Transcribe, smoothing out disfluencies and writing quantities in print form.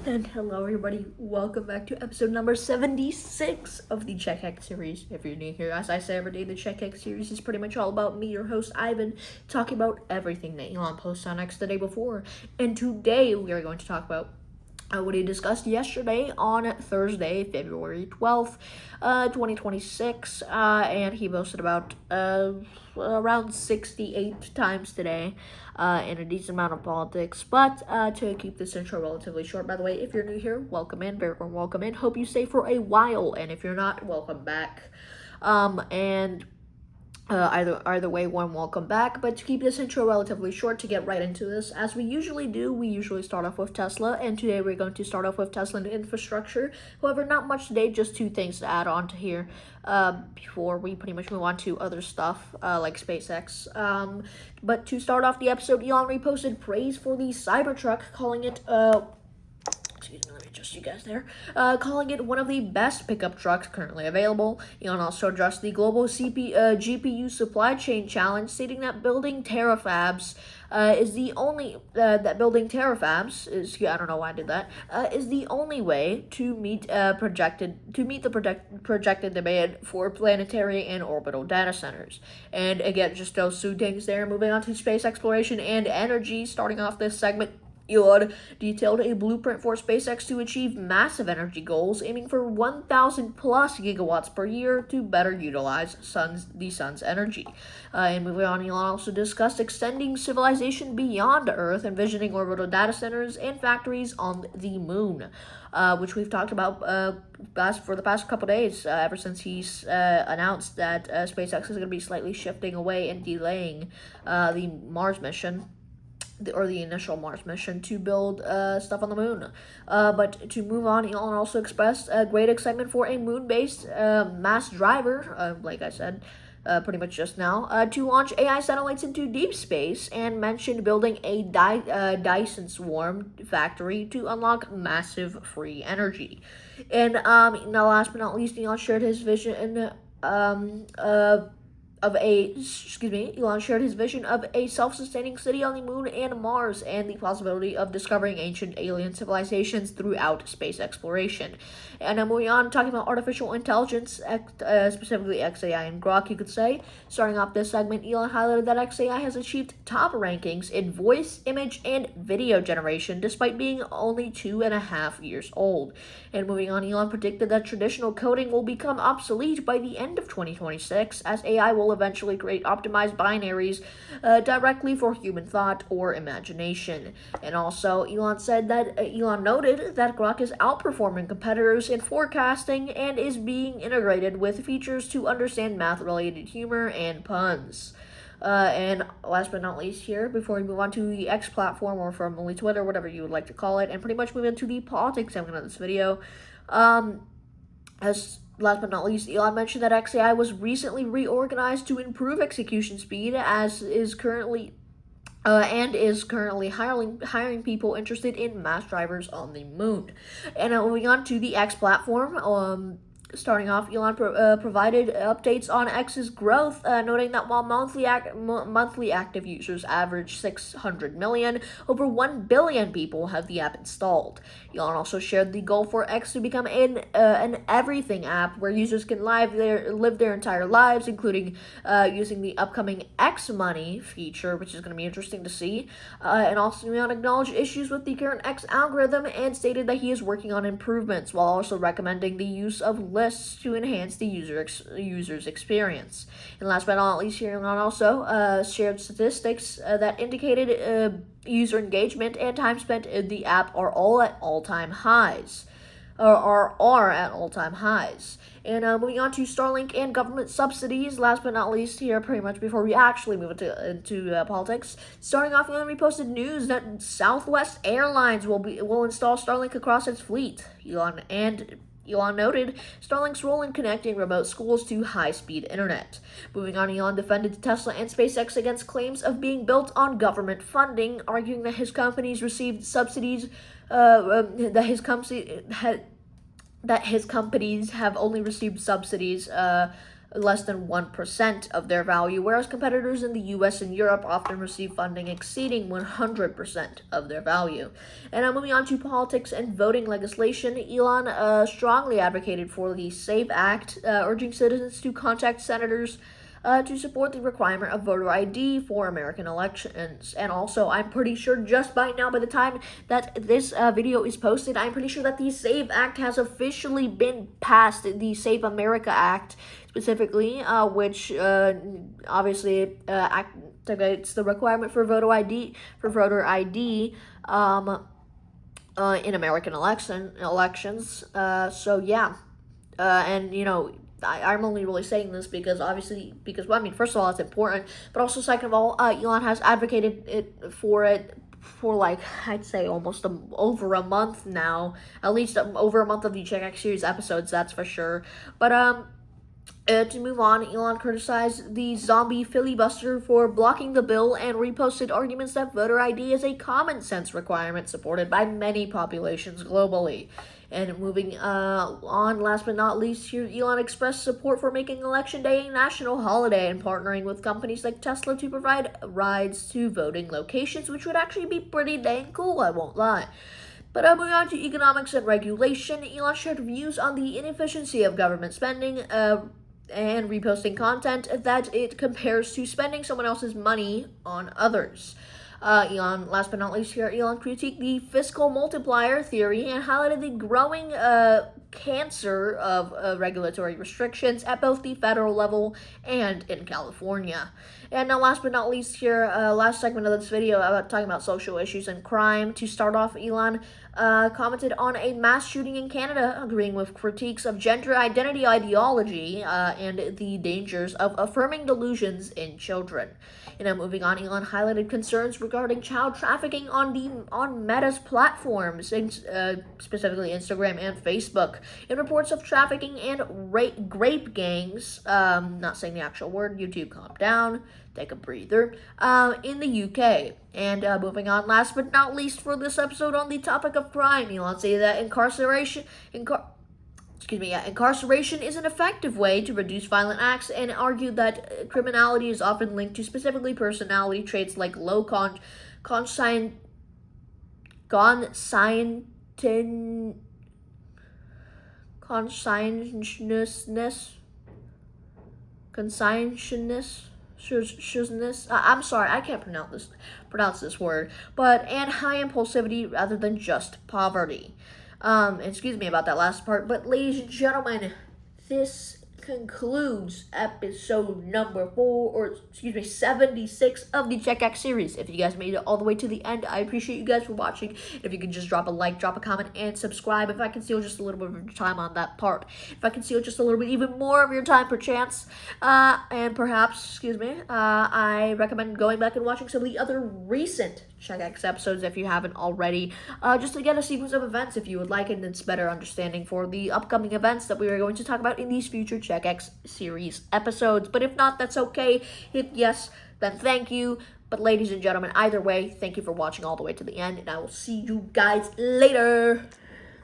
And hello, everybody. Welcome back to episode number 76 of the CheckX series. If you're new here, as I say every day, the CheckX series is pretty much all about me, your host, Ivan, talking about everything that Elon posted on X the day before. And today, we are going to talk about what he discussed yesterday on Thursday, February 12th, 2026, and he posted about around 68 times today, and a decent amount of politics. But to keep this intro relatively short, by the way, if you're new here, welcome in, very warm welcome in. Hope you stay for a while, and if you're not, welcome back. Either way, warm welcome back. But to keep this intro relatively short, to get right into this, as we usually do, we usually start off with Tesla, and today we're going to start off with Tesla and infrastructure. However, not much today, just two things to add on to here before we pretty much move on to other stuff like SpaceX. But to start off the episode, Elon reposted praise for the Cybertruck, calling it excuse me, let me adjust you guys there. Calling it one of the best pickup trucks currently available. Elon also addressed the global GPU supply chain challenge, stating that building terafabs is the only I don't know why I did that, is the only way to meet the projected demand for planetary and orbital data centers. And again, just those two things there. Moving on to space exploration and energy, starting off this segment. Elon detailed a blueprint for SpaceX to achieve massive energy goals, aiming for 1,000 plus gigawatts per year to better utilize the sun's energy. And moving on, Elon also discussed extending civilization beyond Earth, envisioning orbital data centers and factories on the moon, which we've talked about for the past couple days, ever since he's announced that SpaceX is going to be slightly shifting away and delaying the Mars mission. The initial Mars mission to build stuff on the moon. But to move on, Elon also expressed great excitement for a moon-based mass driver, like I said pretty much just now, to launch AI satellites into deep space, and mentioned building a Dyson Swarm factory to unlock massive free energy. And now, last but not least, Elon shared his vision Elon shared his vision of a self-sustaining city on the moon and Mars, and the possibility of discovering ancient alien civilizations throughout space exploration. And moving on, talking about artificial intelligence, specifically XAI and Grok, you could say. Starting off this segment, Elon highlighted that XAI has achieved top rankings in voice, image, and video generation, despite being only 2.5 years old. And moving on, Elon predicted that traditional coding will become obsolete by the end of 2026, as AI will eventually create optimized binaries directly for human thought or imagination. And also, Elon noted that Grok is outperforming competitors in forecasting and is being integrated with features to understand math-related humor and puns. And last but not least here, before we move on to the X platform, or formerly Twitter, whatever you would like to call it, and pretty much move into the politics segment of this video, last but not least, Elon mentioned that XAI was recently reorganized to improve execution speed, is currently hiring people interested in mass drivers on the moon. And moving on to the X platform, starting off, Elon provided updates on X's growth, noting that while monthly active users average 600 million, over 1 billion people have the app installed. Elon also shared the goal for X to become an everything app where users can live their entire lives, including using the upcoming X Money feature, which is going to be interesting to see. And also, Elon acknowledged issues with the current X algorithm and stated that he is working on improvements, while also recommending the use of lists to enhance the user's experience. And last but not least, here Elon also shared statistics that indicated user engagement and time spent in the app are at all-time highs. And moving on to Starlink and government subsidies, last but not least here, pretty much before we actually move into politics, starting off, Elon reposted news that Southwest Airlines will install Starlink across its fleet. Elon noted Starlink's role in connecting remote schools to high-speed internet. Moving on, Elon defended Tesla and SpaceX against claims of being built on government funding, arguing that his companies received subsidies, that his companies have only received subsidies less than 1% of their value, whereas competitors in the US and Europe often receive funding exceeding 100% of their value. And now moving on to politics and voting legislation, Elon strongly advocated for the SAVE Act, urging citizens to contact senators to support the requirement of voter ID for American elections. And also, I'm pretty sure just by now, by the time that this video is posted, I'm pretty sure that the SAVE Act has officially been passed, the Save America Act specifically, which obviously activates the requirement for voter ID in American elections. So yeah, and I'm only really saying this because well, I mean, first of all, it's important, but also second of all, Elon has advocated it for like, I'd say almost over a month now, at least over a month of the CheckX series episodes, that's for sure. But to move on, Elon criticized the zombie filibuster for blocking the bill and reposted arguments that voter ID is a common sense requirement supported by many populations globally. And moving on, last but not least, here Elon expressed support for making Election Day a national holiday and partnering with companies like Tesla to provide rides to voting locations, which would actually be pretty dang cool, I won't lie. But moving on to economics and regulation, Elon shared views on the inefficiency of government spending and reposting content that it compares to spending someone else's money on others. Elon, last but not least here, Elon critiqued the fiscal multiplier theory and highlighted the growing cancer of regulatory restrictions at both the federal level and in California. And now, last but not least here, last segment of this video about talking about social issues and crime. To start off, Elon commented on a mass shooting in Canada, agreeing with critiques of gender identity ideology and the dangers of affirming delusions in children. Moving on, Elon highlighted concerns regarding child trafficking on Meta's platforms, specifically Instagram and Facebook, in reports of trafficking and grape gangs. Not saying the actual word. YouTube, calm down. Take a breather. In the UK. And moving on, last but not least for this episode on the topic of crime, Elon said that incarceration is an effective way to reduce violent acts, and argued that criminality is often linked to specifically personality traits like low conscientiousness, I'm sorry, I can't pronounce this word, and high impulsivity rather than just poverty. Excuse me about that last part, but ladies and gentlemen, this concludes episode number 76 of the CheckX series. If you guys made it all the way to the end, I appreciate you guys for watching. If you could just drop a like, drop a comment, and subscribe if I can steal just a little bit of your time on that part. If I can steal just a little bit even more of your time perchance, and perhaps, I recommend going back and watching some of the other recent CheckX episodes if you haven't already, just to get a sequence of events if you would like, and it's better understanding for the upcoming events that we are going to talk about in these future CheckX series episodes. But if not, that's okay. If yes, then thank you. But ladies and gentlemen, either way, thank you for watching all the way to the end, and I will see you guys later.